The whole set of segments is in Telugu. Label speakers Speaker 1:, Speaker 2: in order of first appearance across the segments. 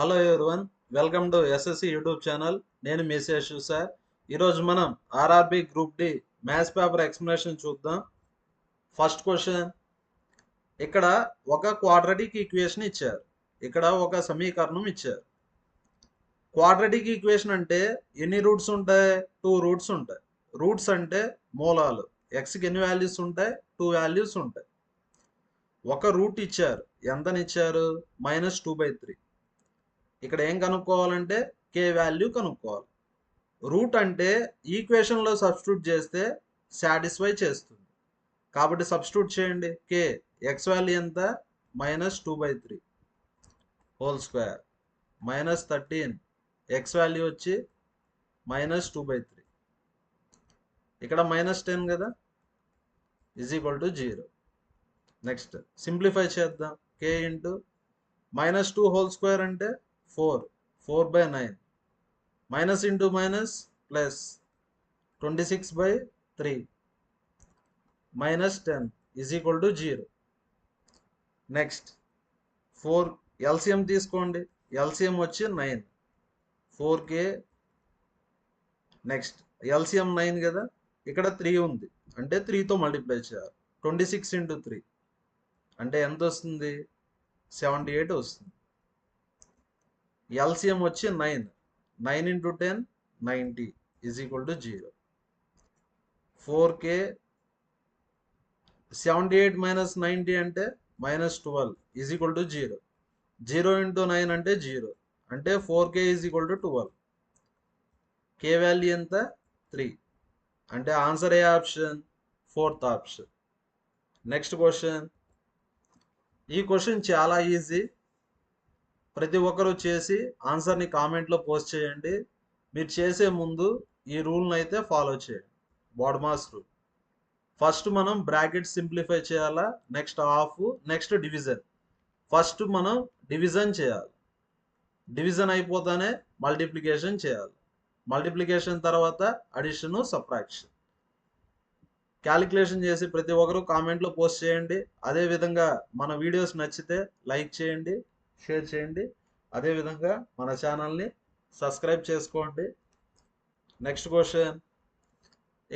Speaker 1: Hello everyone, welcome to SSC YouTube channel. నేను మీ శేషు సార్. ఈరోజు మనం RRB group D maths paper explanation చూద్దాం. ఫస్ట్ క్వశ్చన్, ఇక్కడ ఒక క్వాడ్రాటిక్ ఈక్వేషన్ ఇచ్చారు, ఇక్కడ ఒక సమీకరణం ఇచ్చారు. క్వాడ్రాటిక్ ఈక్వేషన్ అంటే ఎన్ని రూట్స్ ఉంటాయి? 2 రూట్స్ ఉంటాయి. రూట్స్ అంటే మూలాలు. ఎక్స్కి ఎన్ని వాల్యూస్ ఉంటాయి? 2 వాల్యూస్ ఉంటాయి. ఒక రూట్ ఇచ్చారు, ఎంతనిచ్చారు? -2/3. ఇక్కడ ఏం కనుక్కోవాలంటే కే వాల్యూ కనుక్కోవాలి. రూట్ అంటే ఈక్వేషన్లో సబ్స్టిట్యూట్ చేస్తే సాటిస్ఫై చేస్తుంది, కాబట్టి సబ్స్టిట్యూట్ చేయండి. కే ఎక్స్ వాల్యూ ఎంత? -2/3 హోల్ స్క్వేర్ -13 ఎక్స్ వాల్యూ వచ్చి -2/3. ఇక్కడ -10 కదా, =0. నెక్స్ట్ సింప్లిఫై చేద్దాం. కే ఇంటూ -2 హోల్ స్క్వేర్ అంటే 4/9 minus into minus plus 26/3 -10 0. Next 4 LCM తీసుకోండి. ఎల్సిఎం వచ్చి 9. 4k. నెక్స్ట్ ఎల్సిఎం 9 కదా, ఇక్కడ 3 ఉంది అంటే 3తో మల్టిప్లై చేయాలి. 26 ఇంటూ 3 అంటే ఎంత వస్తుంది? 78 వస్తుంది. ఎల్సిఎం వచ్చి 9. 9 ఇంటూ 10 90 0. 4k. 78 మైనస్ 90 అంటే -12 0. 0 ఇంటూ 9 అంటే 0, అంటే 4k 12. k వాల్యూ ఎంత? 3. అంటే ఆన్సర్ ఏ option? 4th option. Next question. ఈ క్వశ్చన్ చాలా ఈజీ. ప్రతి ఒక్కరూ చేసి ఆన్సర్ని కామెంట్లో పోస్ట్ చేయండి. మీరు చేసే ముందు ఈ రూల్ని అయితే ఫాలో చేయండి. BODMAS rule. ఫస్ట్ మనం బ్రాకెట్ సింప్లిఫై చేయాలా, next half, next division. First మనం డివిజన్ చేయాలి. డివిజన్ అయిపోతానే మల్టిప్లికేషన్ చేయాలి. మల్టిప్లికేషన్ తర్వాత అడిషన్, సబ్ట్రాక్షన్. క్యాలిక్యులేషన్ చేసి ప్రతి ఒక్కరూ కామెంట్లో పోస్ట్ చేయండి. అదేవిధంగా మన వీడియోస్ నచ్చితే లైక్ చేయండి, షేర్ చేయండి. అదేవిధంగా మన ఛానల్ని సబ్స్క్రైబ్ చేసుకోండి. Next question.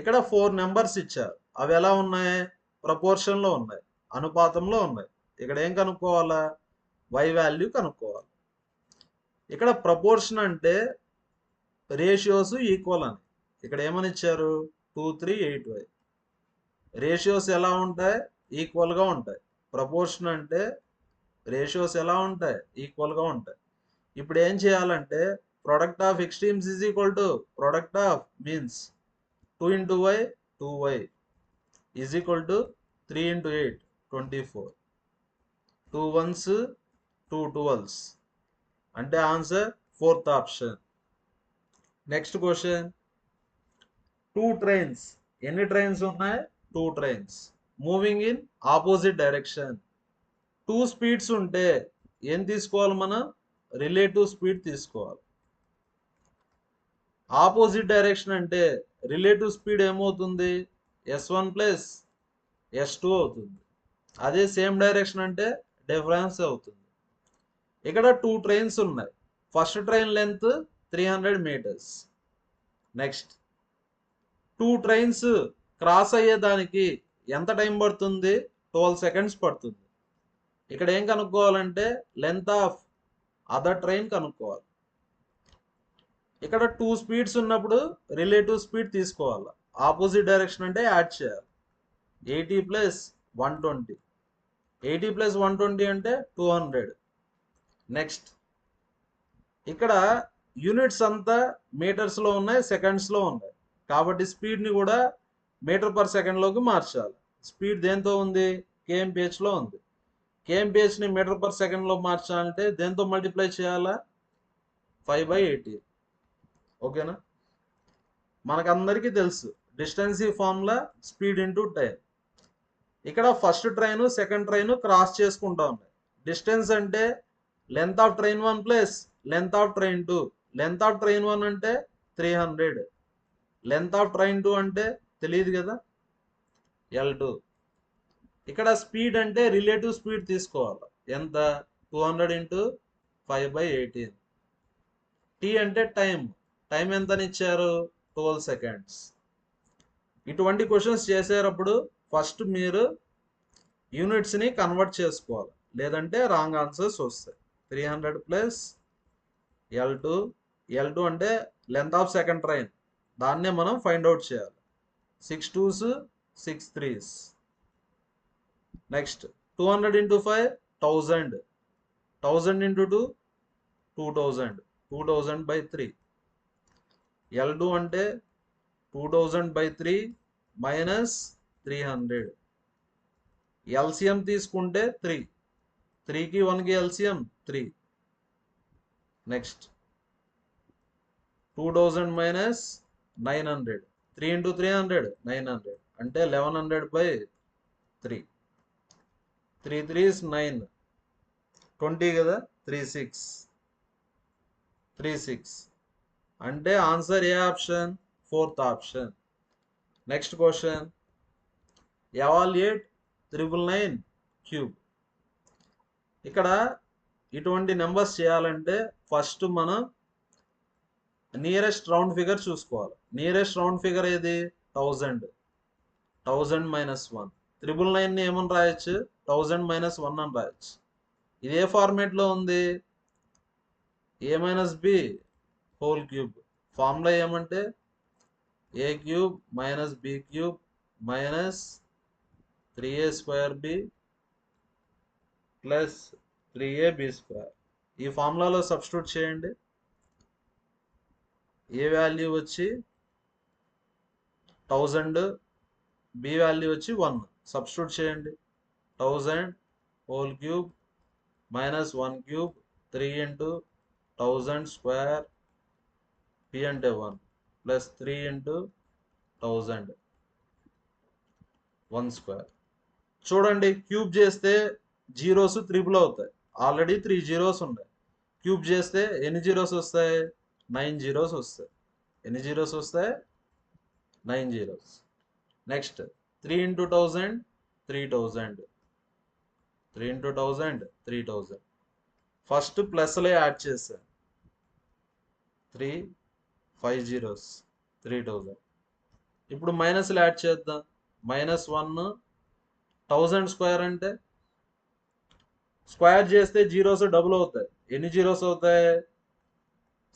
Speaker 1: ఇక్కడ 4 నెంబర్స్ ఇచ్చారు. అవి ఎలా ఉన్నాయి? ప్రపోర్షన్లో ఉన్నాయి, అనుపాతంలో ఉన్నాయి. ఇక్కడ ఏం కనుక్కోవాలా? వై వాల్యూ కనుక్కోవాలి. ఇక్కడ ప్రపోర్షన్ అంటే రేషియోస్ ఈక్వల్ అని. ఇక్కడ ఏమని ఇచ్చారు? 2, 3, 8y. రేషియోస్ ఎలా ఉంటాయి? ఈక్వల్గా ఉంటాయి. ప్రపోర్షన్ అంటే రేషియోస్ ఎలా ఉంటాయి? ఈక్వల్గా ఉంటాయి. ఇప్పుడు ఏం చేయాలంటే product of extremes is equal to product of means 2 into Y 2y is equal to 3 into 8 24. 2 1s 2 12s అంటే answer 4th option. Next question. 2 trains. ఎన్ని ట్రైన్స్ ఉన్నాయి? 2 trains moving in opposite direction. 2 speeds ఉంటే ఏం తీసుకోవాలి మనం? రిలేటివ్ స్పీడ్ తీసుకోవాలి. ఆపోజిట్ డైరెక్షన్ అంటే రిలేటివ్ స్పీడ్ ఏమవుతుంది? s1 ప్లస్ s2 అవుతుంది. అదే సేమ్ డైరెక్షన్ అంటే డిఫరెన్స్ అవుతుంది. ఇక్కడ 2 ట్రైన్స్ ఉన్నాయి. First train length 300 metres. Next 2 trains cross అయ్యేదానికి ఎంత టైం పడుతుంది? 12 సెకండ్స్ పడుతుంది. ఇక్కడ ఏం కనుక్కోవాలంటే లెంత్ ఆఫ్ అదర్ ట్రైన్ కనుక్కోవాలి. ఇక్కడ 2 స్పీడ్స్ ఉన్నప్పుడు రిలేటివ్ స్పీడ్ తీసుకోవాలి. ఆపోజిట్ డైరెక్షన్ అంటే యాడ్ చేయాలి. 80 ప్లస్ 120. 80 ప్లస్ 120 అంటే 200. నెక్స్ట్ ఇక్కడ యూనిట్స్ అంతా మీటర్స్లో ఉన్నాయి, సెకండ్స్లో ఉన్నాయి. కాబట్టి స్పీడ్ని కూడా మీటర్ పర్ సెకండ్లోకి మార్చాలి. స్పీడ్ దేంతో ఉంది? కేఎంపిహెచ్లో ఉంది. కేఎంపిహెచ్ని మీటర్ పర్ సెకండ్లో మార్చాలంటే దేంతో మల్టిప్లై చేయాలా? 5/80. ఓకేనా? మనకందరికీ తెలుసు డిస్టెన్సీ ఫార్ములా స్పీడ్ ఇంటూ టైం. ఇక్కడ first train second train cross చేసుకుంటా ఉన్నాయి. డిస్టెన్స్ అంటే length of train 1 plus length of train 2. Length of train 1 అంటే 300. లెంత్ ఆఫ్ ట్రైన్ 2 అంటే తెలియదు కదా, L2. ఇక్కడ స్పీడ్ అంటే రిలేటివ్ స్పీడ్ తీసుకోవాలి. ఎంత? 200 ఇంటూ 5/18. టీ అంటే టైం. టైం ఎంతని ఇచ్చారు? 12 సెకండ్స్. ఇటువంటి క్వశ్చన్స్ చేసేటప్పుడు ఫస్ట్ మీరు యూనిట్స్ని కన్వర్ట్ చేసుకోవాలి, లేదంటే రాంగ్ ఆన్సర్స్ వస్తాయి. 300 ప్లస్ L2. L2 అంటే లెంత్ ఆఫ్ సెకండ్ ట్రైన్, దాన్నే మనం ఫైండ్ అవుట్ చేయాలి. 6 2s 6 3s. Next 200 into 5 1000. 1000 into 2 2000. 2000/3. L2 అంటే 2000/3 మైనస్ 300. ఎల్సిఎం తీసుకుంటే 3. 3కి 1కి ఎల్సిఎం 3. Next 2000 minus 900. 3 into 300 900 అంటే 1100/3. 3 3s 9. 20 కదా, 36. 36 అంటే ఆన్సర్ ఏ option? 4th option. Next question, evaluate 999 cube. ఇక్కడ ఇటువంటి నెంబర్స్ చేయాలంటే ఫస్ట్ మనం నియరెస్ట్ రౌండ్ ఫిగర్ చూసుకోవాలి. నియరెస్ట్ రౌండ్ ఫిగర్ ఏది? 1000. 1000 మైనస్ 1. 999ని ఏమని రాయొచ్చు? 1000 మైనస్ 1 అని రాయొచ్చు. ఇదే ఫార్మేట్లో ఉంది. a minus B whole cube. Formula ఏమంటే a cube minus B cube minus 3a²b plus 3ab². ఈ ఫార్ములాలో సబ్స్టిట్యూట్ చేయండి. ఏ వాల్యూ వచ్చి 1000, బి వాల్యూ వచ్చి 1. సబ్స్టిట్యూట్ చేయండి. 1000 whole cube minus 1 cube 3 into 1000², P అంటే 1 ప్లస్ 3 into 1000 1². చూడండి, క్యూబ్ చేస్తే జీరోస్ త్రిబుల్ అవుతాయి. ఆల్రెడీ 3 జీరోస్ ఉన్నాయి. క్యూబ్ చేస్తే ఎన్ని జీరోస్ వస్తాయి? 9 జీరోస్ వస్తాయి. ఎన్ని జీరోస్ వస్తాయి? 9 zeros. Next 3 into 1000 3000. 3 into 1000 3000. First ప్లస్లో యాడ్ చేశాను. 3 5 జీరోస్ 3000. ఇప్పుడు మైనస్లో యాడ్ చేద్దాం. -1 1000² అంటే స్క్వేర్ చేస్తే జీరోస్ డబుల్ అవుతాయి. ఎన్ని జీరోస్ అవుతాయి?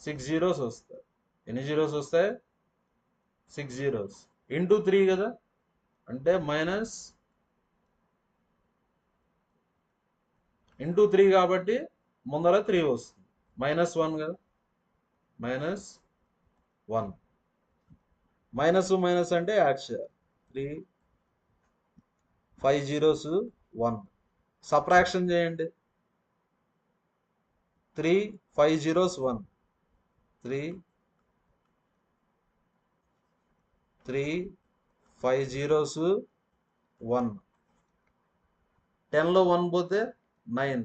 Speaker 1: 6 జీరోస్ వస్తాయి. ఎన్ని జీరోస్ వస్తాయి? 6 జీరోస్. ఇంటూ 3 కదా, అంటే మైనస్ ఇంటూ 3 కాబట్టి ముందర 3 వస్తుంది. -1 కదా, -1. మైనస్ మైనస్ అంటే యాడ్ చేయాలి. 3 5 జీరోస్ 1. సబ్ట్రాక్షన్ చేయండి. 3 5 జీరోస్ 1. 3 5 జీరోస్ 1. 10లో 1 పోతే 9.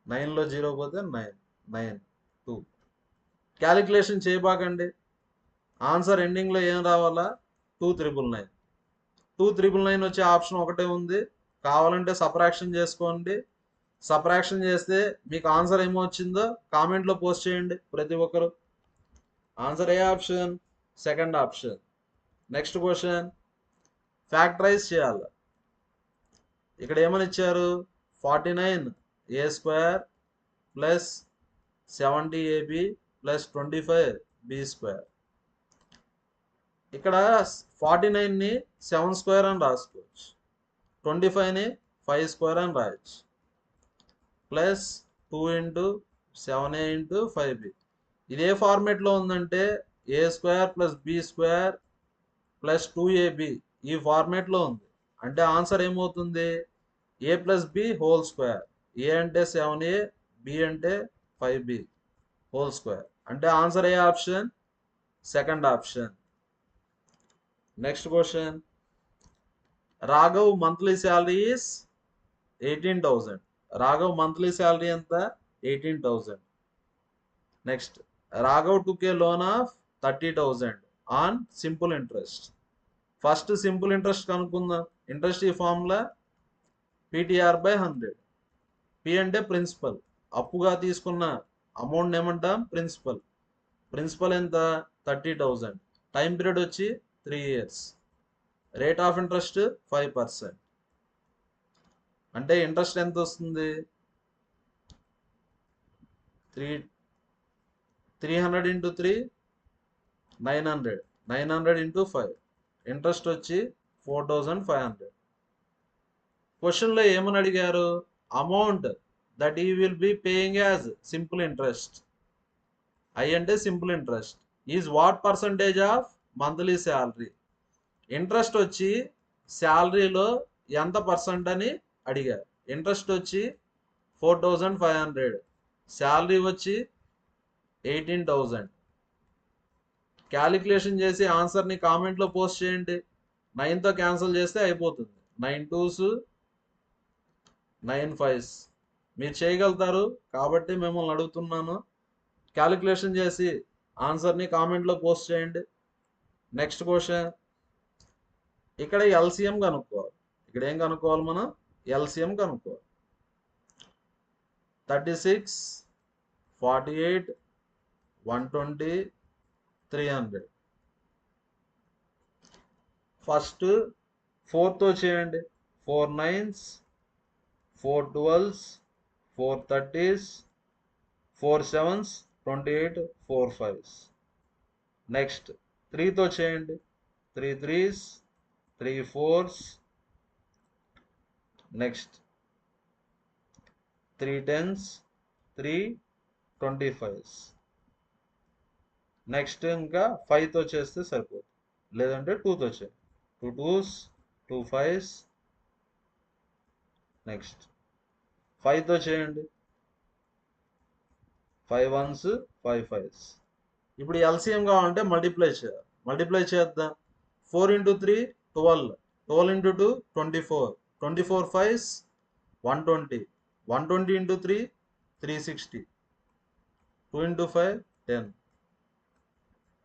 Speaker 1: 9లో 0 పోతే 9. 9 2. క్యాలిక్యులేషన్ చేయబాకండి. ఆన్సర్ ఎండింగ్లో ఏం రావాలా? 2999. 2999 వచ్చే ఆప్షన్ ఒకటే ఉంది. కావాలంటే సబ్ట్రాక్షన్ చేసుకోండి. సబ్ట్రాక్షన్ చేస్తే మీకు ఆన్సర్ ఏమో వచ్చిందో కామెంట్లో పోస్ట్ చేయండి ప్రతి ఒక్కరు. ఆన్సర్ ఏ option? Second option. Next question, factorise చేయాలి. ఇక్కడ ఏమని ఇచ్చారు? 49a² plus 70ab plus 25b². ఇక్కడ 49ని 7² అని రాసుకోవచ్చు. 25ని 5² అని రాయొచ్చు. Plus 2 into 7a into 5b. ఇదే ఫార్మేట్లో ఉందంటే a² plus b² plus 2ab ఈ ఫార్మేట్లో ఉంది. అంటే ఆన్సర్ ఏమవుతుంది? a plus b whole square. A అంటే 7a, బి అంటే 5b హోల్ స్క్వేర్. అంటే ఆన్సర్ ఏ option? Second option. Next question, Raghav monthly salary is 18,000. Raghav monthly salary ఎంత? 18,000. Next, Raghav took a loan of 30,000 on simple interest. First simple interest కనుక్కుందాం. ఇంట్రెస్ట్ ఈ ఫార్ములా PTR/100. పి అంటే ప్రిన్సిపల్, అప్పుగా తీసుకున్న అమౌంట్ ఏమంటాం? ప్రిన్సిపల్. ప్రిన్సిపల్ ఎంత? 30,000. టైం పీరియడ్ వచ్చి 3 years. Rate of interest 5%. అంటే ఇంట్రెస్ట్ ఎంత వస్తుంది? 300 into 3 900. 900 into 5. ఇంట్రెస్ట్ వచ్చి 4,500. క్వశ్చన్లో ఏమని అడిగారు? Amount that he will be paying as simple interest. I అంటే simple interest is what percentage of monthly salary. Interest వచ్చి శాలరీలో ఎంత పర్సెంట్ అని అడిగారు. ఇంట్రెస్ట్ వచ్చి 4,500, శాలరీ వచ్చి 18,000. క్యాలిక్యులేషన్ చేసి ఆన్సర్ని కామెంట్లో పోస్ట్ చేయండి. 9తో క్యాన్సిల్ చేస్తే అయిపోతుంది. 9 2s 9 5s. మీరు చేయగలుగుతారు కాబట్టి మిమ్మల్ని అడుగుతున్నాను. క్యాలిక్యులేషన్ చేసి ఆన్సర్ని కామెంట్లో పోస్ట్ చేయండి. Next question. ఇక్కడ ఎల్సిఎం కనుక్కోవాలి. ఇక్కడ ఏం కనుక్కోవాలి మనం? ఎల్సిఎం కనుక్కోవాలి. 36, 48, 120, 300. ఫస్ట్ 4తో చేయండి. 4 9s, 4 12s, 4 30s, 4 7s, 28, 4 5s. Next 3తో చేయండి. 3 3s, 3 4s. Next 3 10s, 3 25s. Next ఇంకా 5తో చేస్తే సరిపోతుంది, లేదంటే 2తో చేయండి. 2 2s, 2 5s. నెక్స్ట్ 5తో చేయండి. 5 1s, 5 5s. ఇప్పుడు ఎల్సిఎం కావాలంటే మల్టిప్లై చేయాలి. మల్టిప్లై చేద్దాం. 4 into 3 12, 12 into 2 24, 24 5s 120, 120 into 3 360, 2 into 5 10.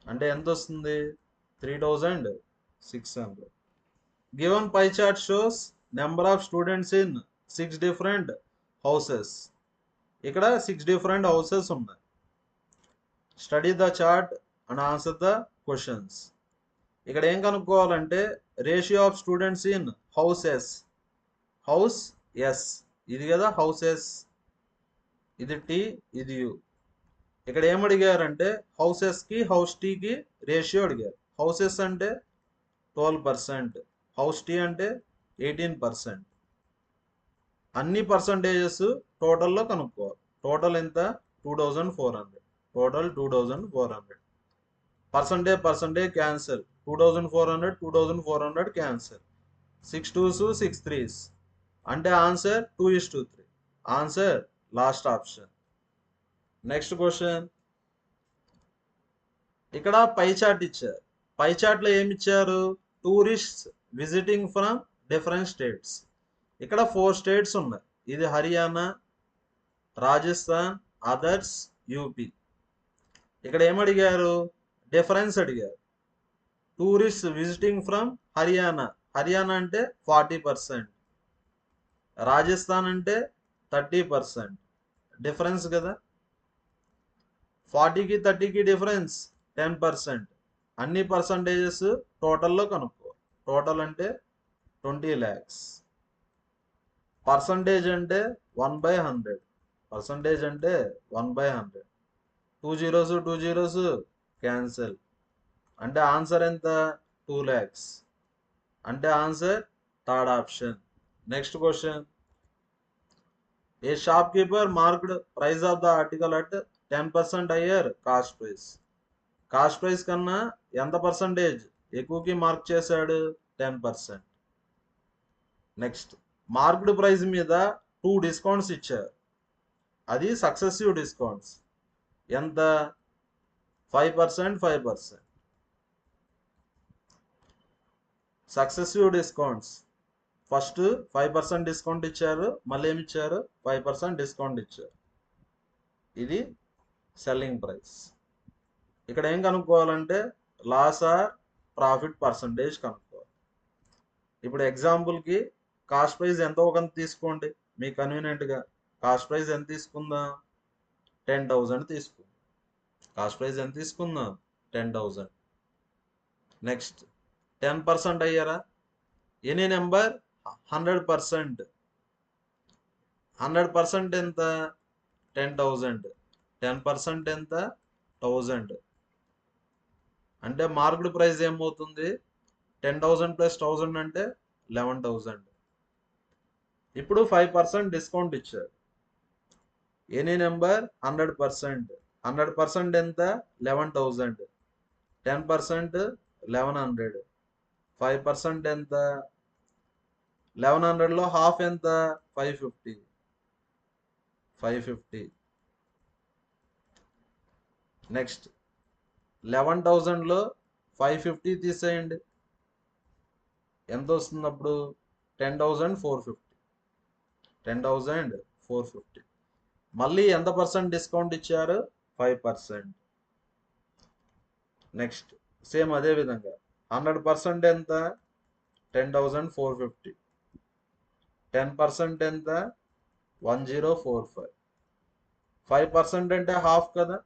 Speaker 1: అంటే ఎంత వస్తుంది? 3,600. Given pie chart shows number of students in 6 different houses. ఇక్కడ 6 different houses ఉన్నాయి. Study the chart and answer the questions. ఇక్కడ ఏం కనుక్కోవాలంటే ratio of students in houses. House S, ఇది కదా హౌసెస్. ఇది టీ, ఇది యు. ఇక్కడ ఏం అడిగారంటే హౌసెస్కి హౌస్ టీకి రేషియో అడిగారు. హౌసెస్ అంటే 12%, హౌస్ టీ అంటే 18%. అన్ని పర్సంటేజెస్ టోటల్లో కనుక్కోవాలి. టోటల్ ఎంత? 2,400. Total 2,400. Percentage cancel. 2,400 2,400 cancel. 6 2s 6 3s. అంటే answer 2:3. Answer last option. Next question. ఇక్కడ పై చార్ట్ ఇచ్చారు. పై చార్ట్లో ఏమి ఇచ్చారు? Tourists visiting from different states. ఇక్కడ 4 states ఉన్నాయి. ఇది హర్యానా, రాజస్థాన్, అదర్స్, యూపీ. ఇక్కడ ఏమడిగారు? డిఫరెన్స్ అడిగారు. Tourist visiting from Haryana. Haryana అంటే 40%, రాజస్థాన్ అంటే 30%. డిఫరెన్స్ కదా. 40కి 30కి డిఫరెన్స్ 10%. అన్ని పర్సంటేజెస్ టోటల్లో కనుక్కో. టోటల్ అంటే 20 lakhs. పర్సంటేజ్ అంటే 1/100. పర్సంటేజ్ అంటే 1/100. 2 zeros 2 zeros క్యాన్సల్. అంటే ఆన్సర్ ఎంత? 2 lakhs. అంటే answer third option. Next question. A shop keeper marked price of the article at 10% higher cost price. Cost price కన్నా ఎంత పర్సంటేజ్ ఎక్కువకి మార్క్ చేశాడు? 10%. నెక్స్ట్ మార్క్డ్ ప్రైస్ మీద 2 discounts ఇచ్చారు. అది సక్సెసివ్ డిస్కౌంట్స్. ఎంత? 5%, 5%. Successive discounts. ఫస్ట్ 5% డిస్కౌంట్ ఇచ్చారు, మళ్ళీ ఏమి ఇచ్చారు? 5% డిస్కౌంట్ ఇచ్చారు. ఇది సెల్లింగ్ ప్రైస్. ఇక్కడ ఏం కనుక్కోవాలంటే లాస్ ఆర్ ప్రాఫిట్ పర్సంటేజ్ కనుక్కోవాలి. ఇప్పుడు ఎగ్జాంపుల్కి కాస్ట్ ప్రైస్ ఎంతో కొంత తీసుకోండి మీ కన్వీనియంట్గా. కాస్ట్ ప్రైస్ ఎంత తీసుకుందాం? 10,000 తీసుకుందాం. కాస్ట్ ప్రైస్ ఎంత తీసుకుందాం? 10,000. నెక్స్ట్ 10% అయ్యారా? Any number 100%. 100% ఎంత? 10,000. 10% ఎంత? 1000. అంటే మార్కెట్ ప్రైస్ ఏమవుతుంది? 10,000 ప్లస్ 1000 అంటే 11,000. ఇప్పుడు 5% డిస్కౌంట్ ఇచ్చారు. Any number 100%. 100% ఎంత? 11,000. 10% 1100. 5% ఎంత? 1100లో హాఫ్ ఎంత? 550. 550. నెక్స్ట్ 11,000లో 550 తీసేయండి. ఎంత వస్తుంది అప్పుడు? 10,450. 10,450. మళ్ళీ ఎంత పర్సెంట్ డిస్కౌంట్ ఇచ్చారు? 5%. నెక్స్ట్ సేమ్ అదే విధంగా 100% ఎంత? 10,450. 10% ఎంత? 1045. 5% అంటే హాఫ్ కదా?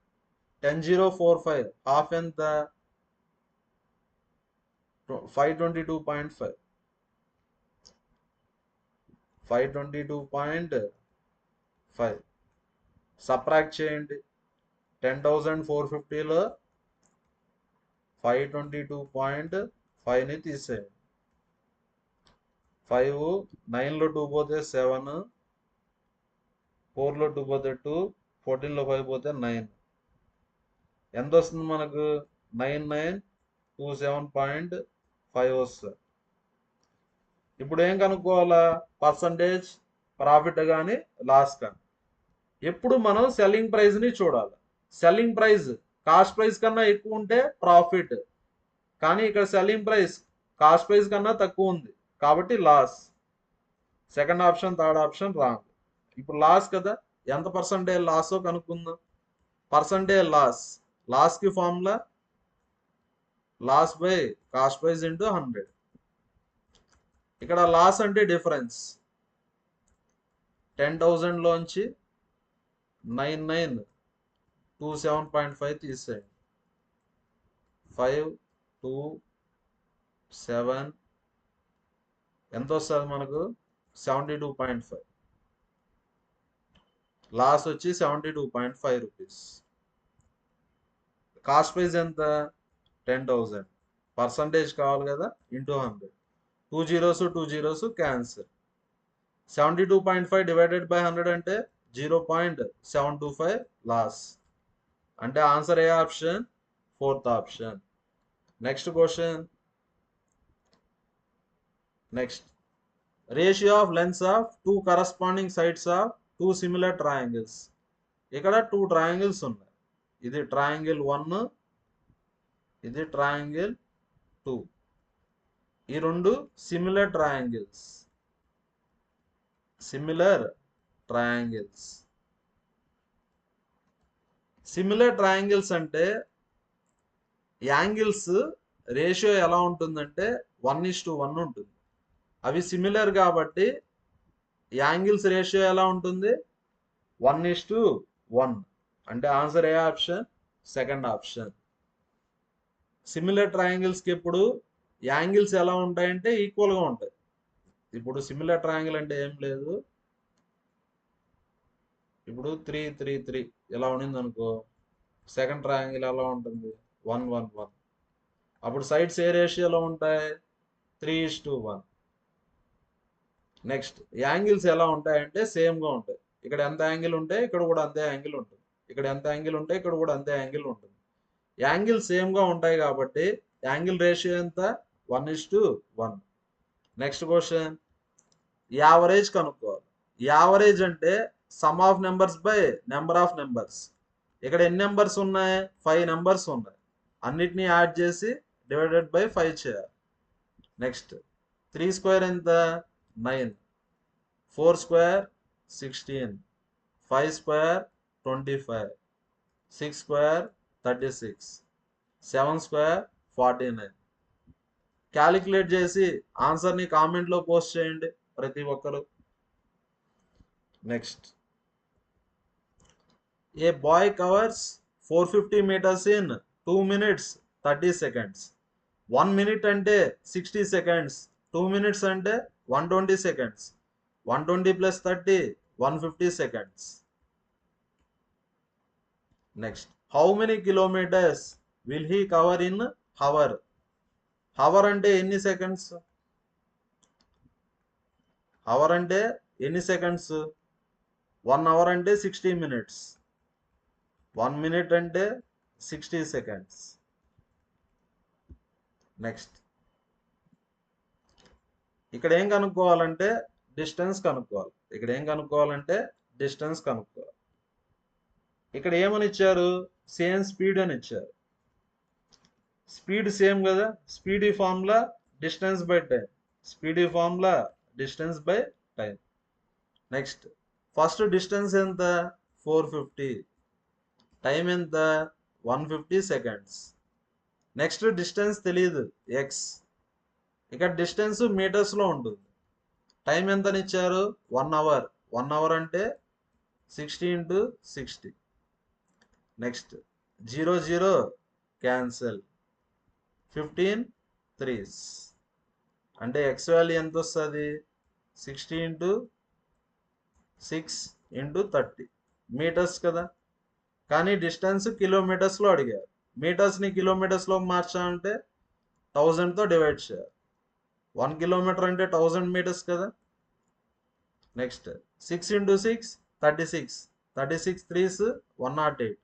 Speaker 1: 10,045 హాఫ్ ఎంత? 522.5. 522.5 సబ్ట్రాక్ట్ చేయండి. 10,450లో 522.5ని తీసేయండి. 5 9లో 2 పోతే 7, 4లో 2 పోతే 2, 14లో 5 పోతే 9. ఎంత వస్తుంది మనకు? 9927.5 వస్తుంది. ఇప్పుడు ఏం కనుక్కోవాలా? పర్సంటేజ్ ప్రాఫిట్ కానీ లాస్ కానీ. ఎప్పుడు మనం సెల్లింగ్ ప్రైస్ని చూడాలి. సెల్లింగ్ ప్రైస్ కాస్ట్ ప్రైస్ కన్నా ఎక్కువ ఉంటే ప్రాఫిట్, కానీ ఇక్కడ సెల్లింగ్ ప్రైస్ కాస్ట్ ప్రైస్ కన్నా తక్కువ ఉంది కాబట్టి loss. Second option, third option wrong. ఇప్పుడు లాస్ కదా, ఎంత పర్సంటేజ్ లాసో కనుక్కుందాం. పర్సంటేజ్ లాస్కి formula loss by cost price into 100. ఇక్కడ లాస్ అంటే డిఫరెన్స్. 10,000లోంచి 9927.5 తీసేయండి. 5, 2, 7 ఎంత వస్తుంది మనకు? 72.5. లాస్ వచ్చి 72.5 రూపీస్. కాస్ట్ ప్రైస్ ఎంత? 10,000. పర్సంటేజ్ కావాలి కదా, into 100. 2 zeros 2 zeros cancel. 72.5 divided by 100 అంటే 0.725 లాస్. అంటే ఆన్సర్ ఏ option? Fourth option. Next question. Next ratio of lens of 2 corresponding sides of 2 similar triangles. ఇక్కడ 2 ట్రయాంగిల్స్ ఉన్నాయి. ఇది ట్రయాంగిల్ 1, ఇది ట్రయాంగిల్ 2. ఈ రెండు సిమిలర్ ట్రయాంగిల్స్. సిమిలర్ ట్రయాంగిల్స్ అంటే యాంగిల్స్ రేషియో ఎలా ఉంటుందంటే 1:1 ఉంటుంది. అవి సిమిలర్ కాబట్టి యాంగిల్స్ రేషియో ఎలా ఉంటుంది? 1:1. అంటే ఆన్సర్ ఏ ఆప్షన్? Second option. సిమిలర్ ట్రయాంగిల్స్కి ఎప్పుడు యాంగిల్స్ ఎలా ఉంటాయంటే ఈక్వల్గా ఉంటాయి. ఇప్పుడు సిమిలర్ ట్రయాంగిల్ అంటే ఏం లేదు. ఇప్పుడు 3, 3, 3 ఇలా ఉండింది అనుకో, సెకండ్ ట్రయాంగిల్ ఎలా ఉంటుంది? 1, 1, 1. అప్పుడు సైడ్స్ ఏ రేషియోలో ఉంటాయి? 3:1. నెక్స్ట్ యాంగిల్స్ ఎలా ఉంటాయంటే సేమ్గా ఉంటాయి. ఇక్కడ ఎంత యాంగిల్ ఉంటే ఇక్కడ కూడా అంతే యాంగిల్ ఉంటుంది. ఇక్కడ ఎంత యాంగిల్ ఉంటే ఇక్కడ కూడా అంతే యాంగిల్ ఉంటుంది. యాంగిల్ సేమ్గా ఉంటాయి కాబట్టి యాంగిల్ రేషియో ఎంత? 1:1. Next question. యావరేజ్ కనుక్కోవాలి. యావరేజ్ అంటే some of numbers by number of numbers. ఇక్కడ ఎన్ని నెంబర్స్ ఉన్నాయి? 5 నెంబర్స్ ఉన్నాయి. అన్నిటినీ యాడ్ చేసి డివైడెడ్ బై 5 చేయాలి. నెక్స్ట్ 3 స్క్వేర్ ఎంత? 9. 4 square 16. 5 square 25. 6 square 36. 7 square 49. Calculate చేసి ఆన్సర్ని కామెంట్లో పోస్ట్ చేయండి ప్రతి ఒక్కరు. Next a boy covers 450 meters in 2 minutes 30 seconds. 1 minute అంటే 60 seconds, 2 minutes అంటే 120 seconds. 120 plus 30 150 seconds. Next, how many kilometers will he cover in hour? Hour అంటే ఎన్ని seconds? Hour అంటే ఎన్ని seconds? 1 hour అంటే 60 minutes. 1 minute అంటే 60 seconds. నెక్స్ట్, ఇక్కడ ఏం కనుక్కోవాలంటే డిస్టెన్స్ కనుక్కోవాలి. ఇక్కడ ఏమని ఇచ్చారు? సేమ్ స్పీడ్ అని ఇచ్చారు. స్పీడ్ సేమ్ కదా, స్పీడ్ ఈ formula distance by time. Next, first distance ఎంత? 450. టైం ఎంత? 150 seconds. నెక్స్ట్ డిస్టెన్స్ తెలియదు, ఎక్స్. ఇక్కడ డిస్టెన్స్ మీటర్స్లో ఉంటుంది. టైం ఎంతని ఇచ్చారు? 1 hour. 1 hour అంటే 60 into 60. నెక్స్ట్ 0 0 క్యాన్సల్, 15 3s అంటే ఎక్స్ వాల్యూ ఎంత వస్తుంది? 60 into 6 into 30 మీటర్స్ కదా. కానీ డిస్టెన్స్ కిలోమీటర్స్లో అడిగారు. మీటర్స్ని కిలోమీటర్స్లో మార్చాలంటే 1000తో డివైడ్ చేయాలి. 1 kilometer అంటే 1000 meters కదా. Next 6 into 6 36. 36 3s 108.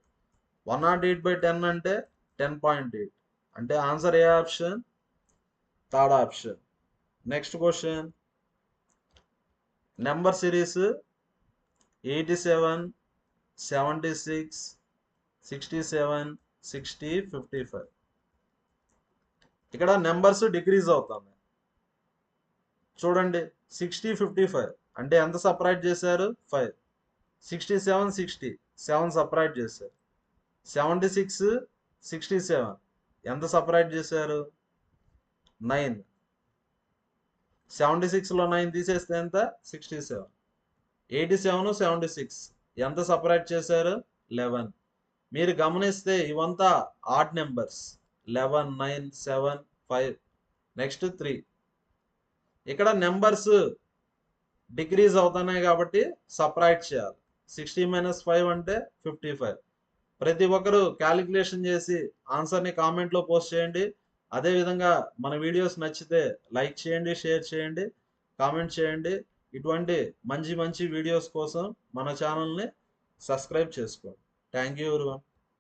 Speaker 1: 108/10 అంటే 10.8. అంటే ఆన్సర్ ఏ option? Third option. Next question, number series 87 76 67 60 55. ఇక్కడ నెంబర్స్ డిక్రీజ్ అవుతాయి. చూడండి, 60 55 అంటే ఎంత సపరేట్ చేశారు? 5. 67 60 7 సపరేట్ చేశారు. 76 67 ఎంత సపరేట్ చేశారు? 9. 76లో 9 తీసేస్తే ఎంత? 67. 87 76 ఎంత సపరేట్ చేశారు? 11. మీరు గమనిస్తే ఇవంతా ఆడ్ నెంబర్స్. 11 9 7 5 నెక్స్ట్ 3. ఇక్కడ నెంబర్స్ డిక్రీజ్ అవుతున్నాయి కాబట్టి సపరేట్ చేయాలి. 60 - 5 అంటే 55. ప్రతి ఒక్కరు క్యాలిక్యులేషన్ చేసి ఆన్సర్ని కామెంట్లో పోస్ట్ చేయండి. అదేవిధంగా మన వీడియోస్ నచ్చితే లైక్ చేయండి, షేర్ చేయండి, కామెంట్ చేయండి. ఇటువంటి మంచి వీడియోస్ కోసం మన ఛానల్ని సబ్స్క్రైబ్ చేసుకోండి. Thank you everyone.